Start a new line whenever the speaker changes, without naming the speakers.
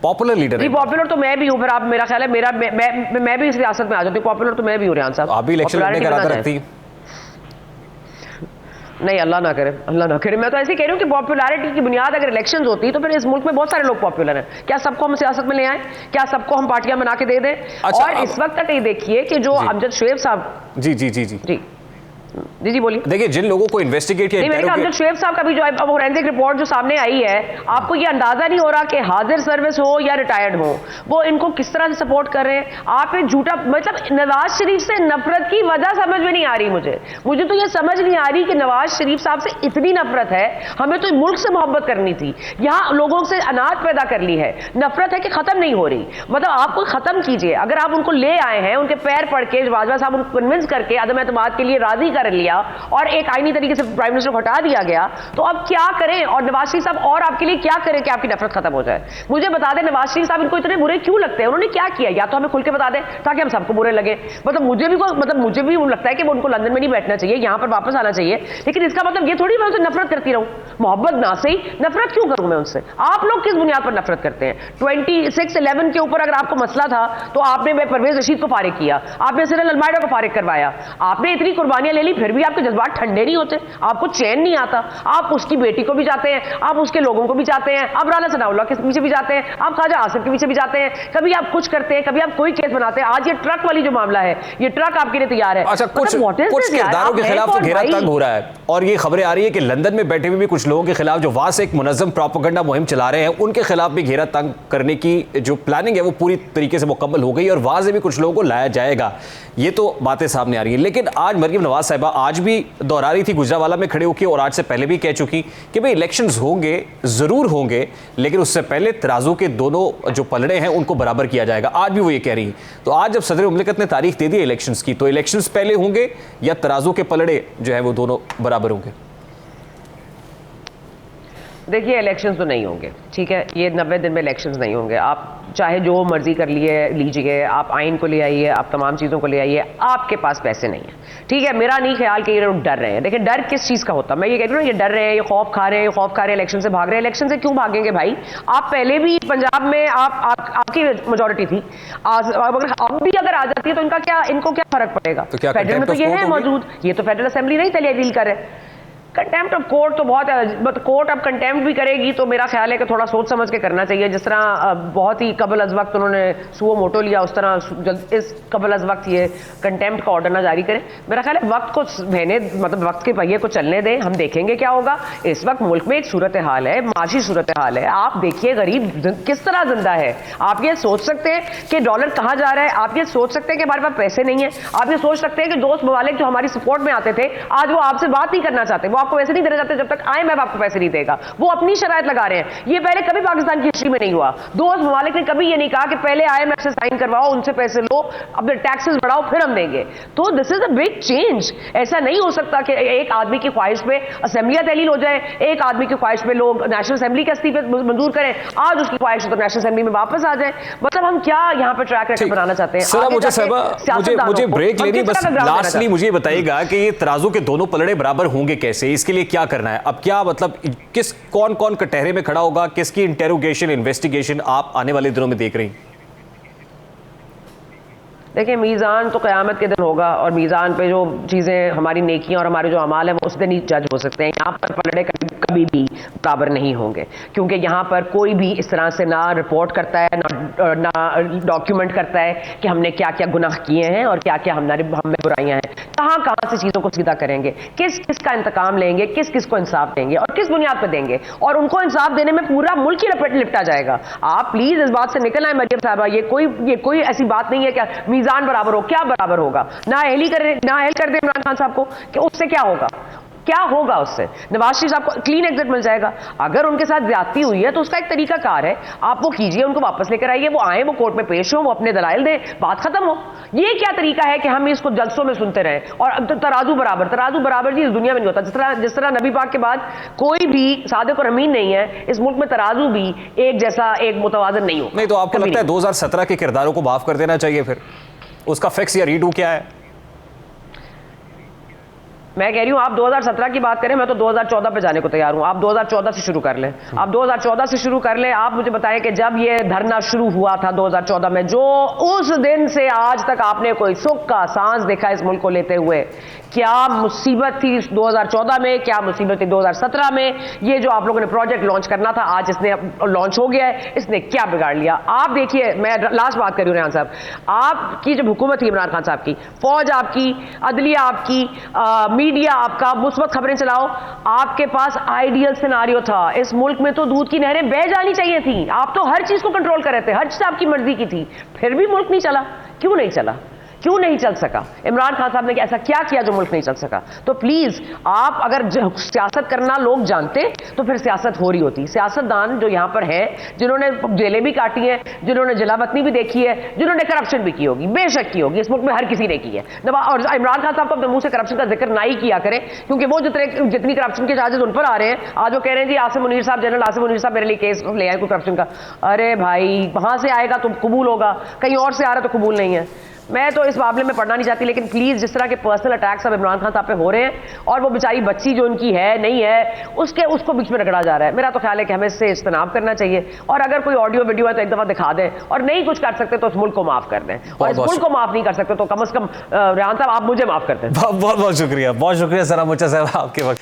Popular leader
है। Popular तो मैं भी हूँ, फिर आप मेरा ख्याल है मेरा मैं भी इस रियासत में आ जाती हूँ, पॉपुलर तो मैं भी हूँ रेहान साहब।
आप भी इलेक्शन लड़ने का इरादा रखती हैं?
नहीं, अल्लाह ना करे, अल्लाह ना करे। मैं तो ऐसे कह रही हूँ कि पॉपुलैरिटी की बुनियाद अगर इलेक्शंस होती तो फिर इस मुल्क में बहुत सारे लोग पॉपुलर हैं। क्या सबको हम सियासत में ले आए? क्या सबको हम पार्टियां बना के दे दें?
अच्छा,
और इस वक्त तक ये देखिए कि जो अमजद शुएब साहब
जी जी जी जी
जी जी जी बोलिए।
देखिए, जिन लोगों को इन्वेस्टिगेट किया,
मैंने कहा अमजद शुएब साहब का भी जो फोरेंसिक रिपोर्ट जो सामने आई है, आपको ये अंदाजा नहीं हो रहा कि हाजिर सर्विस हो या रिटायर्ड हो, वो इनको किस तरह से सपोर्ट कर रहे हैं। आप एक झूठा, मतलब नवाज शरीफ से नफरत की वजह समझ में नहीं आ रही मुझे तो ये समझ नहीं आ रही कि नवाज शरीफ साहब से इतनी नफरत है। हमें तो मुल्क से मोहब्बत करनी थी, यहाँ लोगों से अनाज पैदा कर ली है, नफरत है कि खत्म नहीं हो रही। मतलब आपको खत्म कीजिए। अगर आप उनको ले आए हैं, उनके पैर पड़ के बाजवा साहब उनको कन्विंस करके अदम एतमाद के लिए राजी कर लिया और एक आईनी तरीके से प्राइम मिनिस्टर को हटा दिया गया, तो अब क्या करें? और नवाज शरीफ साहब और आपके लिए क्या करें कि आपकी नफरत खत्म हो जाए? मुझे बता दें, नवाज शरीफ साहब इनको इतने बुरे क्यों लगते हैं? उन्होंने क्या किया? या तो हमें खुल के बता दें ताकि हम सबको बुरे लगे। मतलब मुझे भी लगता है कि वो उनको लंदन में नहीं बैठना चाहिए, यहां पर वापस आना चाहिए। लेकिन इसका मतलब ये थोड़ी मैं उनसे नफरत करती रहूं। मोहब्बत ना सही, नफरत क्यों करूं मैं उनसे? आप लोग किस बुनियाद पर नफरत करते हैं? 26/11 के ऊपर अगर आपको मसला था तो आपने परवेज रशीद को फारिग किया, आपने सिरल अलमायडा को फारिग करवाया, आपने इतनी कुर्बानियां ले ली, फिर भी आपके जज्बात ठंडे नहीं होते, आपको चैन नहीं आता। आप उसकी बेटी को भी जाते हैं, आप उसके लोगों को भी जाते हैं, आप राना सनाउल्लाह के पीछे भी जाते हैं, आप ख्वाजा आसिफ के पीछे भी जाते हैं। कभी आप कुछ करते हैं, कभी आप कोई केस बनाते हैं। आज ये ट्रक वाली जो मामला है, ये ट्रक आपके लिए तैयार है।
अच्छा, कुछ किरदारों के खिलाफ तो घेरा तंग हो रहा है और ये खबरें आ रही है कि लंदन में बैठे हुए भी कुछ लोगों के खिलाफ जो वहां से एक मुनज़्ज़म प्रोपेगेंडा मुहिम चला रहे हैं, उनके खिलाफ भी घेरा तंग करने की जो प्लानिंग है वो पूरी तरीके से मुकम्मल हो गई और वहां से भी कुछ लोगों को लाया जाएगा। ये तो बातें सामने आ रही है। लेकिन आज मरियम नवाज साहिबा आज भी दोहरा रही थी, गुजरावाला में खड़े होकर, और आज से पहले भी कह चुकी कि भाई इलेक्शंस होंगे, जरूर होंगे, लेकिन उससे पहले तराजू के दोनों जो पलड़े हैं उनको बराबर किया जाएगा। आज भी वो ये कह रही। तो आज जब सदर मुमलिकत ने तारीख दे दी इलेक्शंस की, तो इलेक्शंस पहले होंगे या तराजू के पलड़े जो है वो दोनों बराबर होंगे?
देखिए, इलेक्शंस तो नहीं होंगे, ठीक है। ये 90 दिन में इलेक्शंस नहीं होंगे। आप चाहे जो मर्जी कर लीजिए, आप आइन को ले आइए, आप तमाम चीज़ों को ले आइए, आपके पास पैसे नहीं है, ठीक है। मेरा नहीं ख्याल कि ये लोग डर रहे हैं। देखिए, डर किस चीज़ का होता है? मैं ये कह रही हूँ, ये डर रहे हैं, ये खौफ खा रहे हैं, इलेक्शन से भाग रहे हैं। इलेक्शन से क्यों भागेंगे भाई? आप पहले भी पंजाब में आपकी मेजोरिटी थी, अब भी अगर आ जाती है तो इनको क्या फर्क पड़ेगा?
तो क्या
फेडरल में तो ये है मौजूद, ये तो फेडरल असेंबली नहीं तहलील कर रहे। कंटेम्प्ट ऑफ कोर्ट तो बहुत है, कोर्ट अब कंटेम्प्ट भी करेगी तो मेरा ख्याल है कि थोड़ा सोच समझ के करना चाहिए। जिस तरह बहुत ही कबल अज वक्त उन्होंने सुओ मोटो लिया, उस तरह इस कबल अज वक्त ये कंटेम्प्ट का ऑर्डर ना जारी करें। मेरा ख्याल है वक्त को वक्त के पहिए को चलने दें, हम देखेंगे क्या होगा। इस वक्त मुल्क में एक सूरत हाल है, माशी सूरत हाल है। आप देखिए गरीब किस तरह जिंदा है। आप ये सोच सकते हैं कि डॉलर कहाँ जा रहा है, आप ये सोच सकते हैं कि हमारे पास पैसे नहीं है, आप ये सोच सकते हैं कि दोस्त ममालिक जो हमारी सपोर्ट में आते थे आज वो आपसे बात नहीं करना चाहते, आपको पैसे नहीं देना चाहते। जब तक IMF आपको पैसे नहीं देगा, वो अपनी शराइत लगा रहे हैं। ये पहले कभी पाकिस्तान की हिस्ट्री में नहीं हुआ। दोस्त ममालिक ने कभी ये नहीं कहा कि पहले IMF से साइन करवाओ, उनसे पैसे लो, अपने टैक्सेस बढ़ाओ, फिर हम देंगे। तो this is a big change. ऐसा नहीं हो सकता कि एक आदमी की ख्वाहिश पे असेंबलियां तहलील हो जाए, एक आदमी की ख्वाहिश पे लोग नेशनल असेंबली के इस्तीफे मंजूर करें, आज उसकी ख्वाहिश तो नेशनल असेंबली में वापस आ जाए। मतलब हम क्या यहाँ पे ट्रैक रिकॉर्ड बनाना चाहते हैं? मुझे ब्रेक लेनी, बस
लास्टली मुझे बताइएगा कि ये तराजू के दोनों पलड़े बराबर होंगे कैसे, इसके लिए क्या करना है? अब क्या मतलब कौन कटहरे में खड़ा होगा, किसकी इंटेरोगेशन इन्वेस्टिगेशन आप आने वाले दिनों में देख रही हैं?
देखिए, मीज़ान तो क़यामत के दिन होगा और मीज़ान पे जो चीज़ें हमारी नेकियां और हमारे जो अमाल हैं वो उस दिन ही जज हो सकते हैं। यहाँ पर पलड़े कभी भी बराबर नहीं होंगे, क्योंकि यहाँ पर कोई भी इस तरह से ना रिपोर्ट करता है, ना डॉक्यूमेंट करता है कि हमने क्या क्या गुनाह किए हैं और क्या क्या हमें बुराइयाँ हैं। कहाँ से चीज़ों को सीधा करेंगे, किस किस का इंतकाम लेंगे, किस किस को इंसाफ देंगे और किस बुनियाद पर देंगे, और उनको इंसाफ देने में पूरा मुल्क ही लिपटा जाएगा। आप प्लीज़ इस बात से निकल आए मरियम साहबा। ये कोई ऐसी बात नहीं है क्या मीज़ान बराबर हो, क्या बराबर होगा? ना एहल कर दे इमरान खान साहब को कि उससे क्या होगा, क्या होगा उससे? नवाज शरीफ साहब को क्लीन एग्जिट मिल जाएगा। अगर उनके साथ ज्यादती हुई है तो उसका एक तरीका कार है, आप वो कीजिए, उनको वापस लेकर आइए, वो आए, वो कोर्ट में पेश हो, वो अपने दलाइल दें, बात खत्म हो। ये क्या तरीका है कि हम इसको जलसों में सुनते रहे? और तराजू बराबर जी इस दुनिया में नहीं होता। जिस तरह नबी पाक के बाद कोई भी सादिक और अमीन नहीं है, इस मुल्क में तराजू भी एक जैसा, एक मुतवाज़िन नहीं होगा।
नहीं तो आपको लगता है 2017 के किरदारों को माफ कर देना चाहिए? फिर उसका फिक्स या रीडू क्या है?
मैं कह रही हूँ आप 2017 की बात करें, मैं तो 2014 पे जाने को तैयार हूँ। आप 2014 से शुरू कर लें, आप 2014 से शुरू कर लें। आप मुझे बताएं कि जब ये धरना शुरू हुआ था 2014 में, जो उस दिन से आज तक आपने कोई सुख का सांस देखा इस मुल्क को लेते हुए? क्या मुसीबत थी 2014 में, क्या मुसीबत थी 2017 में? ये जो आप लोगों ने प्रोजेक्ट लॉन्च करना था, आज इसने लॉन्च हो गया है, इसने क्या बिगाड़ लिया? आप देखिए, मैं लास्ट बात कर रही हूँ रेहान साहब, आपकी जब हुकूमत थी इमरान खान साहब की, फौज आपकी, अदलिया आपकी, मीडिया आपका, मुस्बत खबरें चलाओ, आपके पास आइडियल सिनारियो था। इस मुल्क में तो दूध की नहरें बह जानी चाहिए थी। आप तो हर चीज को कंट्रोल कर रहे थे, हर चीज आपकी मर्जी की थी, फिर भी मुल्क नहीं चला। क्यों नहीं चला? क्यों नहीं चल सका? इमरान खान साहब ने ऐसा क्या किया जो मुल्क नहीं चल सका? तो प्लीज, आप अगर सियासत करना लोग जानते तो फिर सियासत हो रही होती। सियासतदान जो यहां पर है, जिन्होंने जेलें भी काटी हैं, जिन्होंने जलावतनी भी देखी है, जिन्होंने करप्शन भी की होगी, बेशक की होगी, इस मुल्क में हर किसी ने की है। और इमरान खान साहब को अपने मुंह से करप्शन का जिक्र ना ही किया करें, क्योंकि वो जितनी करप्शन के चार्जेस उन पर आ रहे हैं, आज वो कह रहे हैं जी आसिम मुनीर साहब, जनरल आसिम मुनीर साहब मेरे लिए केस ले आए कोई करप्शन का। अरे भाई, वहां से आएगा तो कबूल होगा, कहीं और से आ रहा तो कबूल नहीं है। मैं तो इस मामले में पढ़ना नहीं चाहती, लेकिन प्लीज जिस तरह के पर्सनल अटैक्स अब इमरान खान साहब पे हो रहे हैं, और वो बेचारी बच्ची जो उनकी है नहीं है, उसको बीच में रगड़ा जा रहा है। मेरा तो ख्याल है कि हमें इससे इज्तनाब करना चाहिए, और अगर कोई ऑडियो वीडियो है तो एक दफा दिखा दें, और नहीं कुछ कर सकते तो उस मुल्क को माफ कर दें, और इस मुल्क को माफ नहीं कर सकते तो कम से कम रेहान साहब आप मुझे माफ कर दें।
बहुत बहुत शुक्रिया, बहुत शुक्रिया सना मुर्चा साहब आपके वक्त।